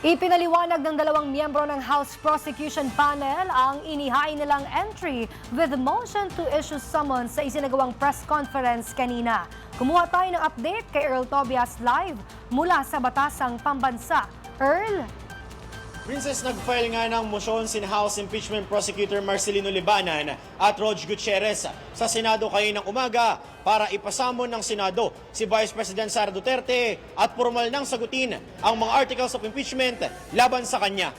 Ipinaliwanag ng dalawang miyembro ng House Prosecution Panel ang inihain nilang entry with the motion to issue summons sa isinagawang press conference kanina. Kumuha tayo ng update kay Earl Tobias live mula sa Batasang Pambansa. Earl? Princess, nag-file nga ng motion si House Impeachment Prosecutor Marcelino Libanan at Rog Gutierrez sa Senado kaninang umaga para ipasamo ng Senado si Vice President Sara Duterte at formal nang sagutin ang mga articles of impeachment laban sa kanya.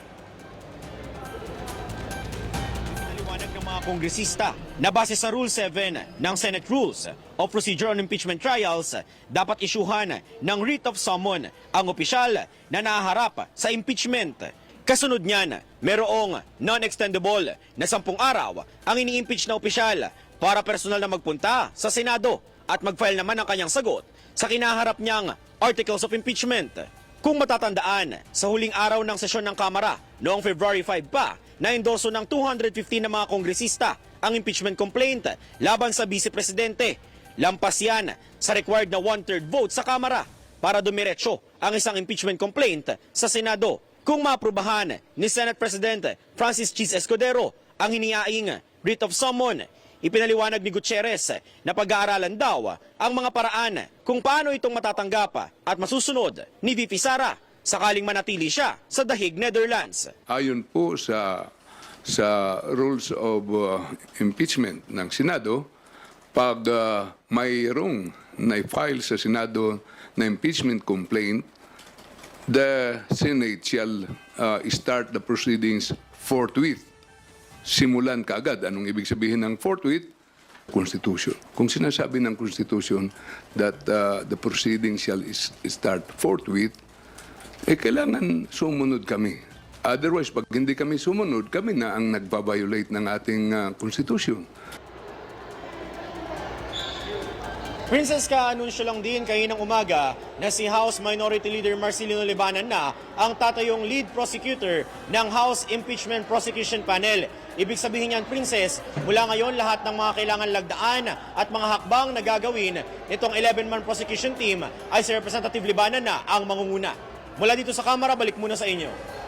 Pinaliwanag ng mga kongresista na base sa Rule 7 ng Senate Rules of Procedure on Impeachment Trials, dapat isyuhan ng writ of summon ang opisyal na nahaharap sa impeachment. Kasunod niyan, merong non-extendable na 10 araw ang ini-impeach na opisyal para personal na magpunta sa Senado at mag-file naman ang kanyang sagot sa kinaharap niyang articles of impeachment. Kung matatandaan, sa huling araw ng sesyon ng Kamara noong February 5 pa, na-endorso ng 215 na mga kongresista ang impeachment complaint laban sa Vice Presidente. Lampas yan sa required na 1/3 vote sa Kamara para dumiretso ang isang impeachment complaint sa Senado. Kung maaprubahan ni Senate President Francis Chis Escudero ang hinihaing writ of summon, ipinaliwanag ni Gutierrez na pag-aaralan daw ang mga paraan kung paano itong matatanggap at masusunod ni VP Sara sakaling manatili siya sa Dahig, Netherlands. Ayon po sa rules of impeachment ng Senado, pag mayroong na-file sa Senado na impeachment complaint, the Senate shall start the proceedings forthwith. Simulan kaagad. Anong ibig sabihin ng forthwith? Constitution. Kung sinasabi ng Constitution that the proceedings shall start forthwith, kailangan sumunod kami. Otherwise, pag hindi kami sumunod, kami na ang nagpa-violate ng ating Constitution. Princess, ka-anunsyo lang din kaninang umaga na si House Minority Leader Marcelino Libanan na ang tatayong lead prosecutor ng House Impeachment Prosecution Panel. Ibig sabihin niyan, Princess, mula ngayon lahat ng mga kailangan lagdaan at mga hakbang na gagawin nitong 11-man prosecution team ay si Representative Libanan na ang mangunguna. Mula dito sa Kamara, balik muna sa inyo.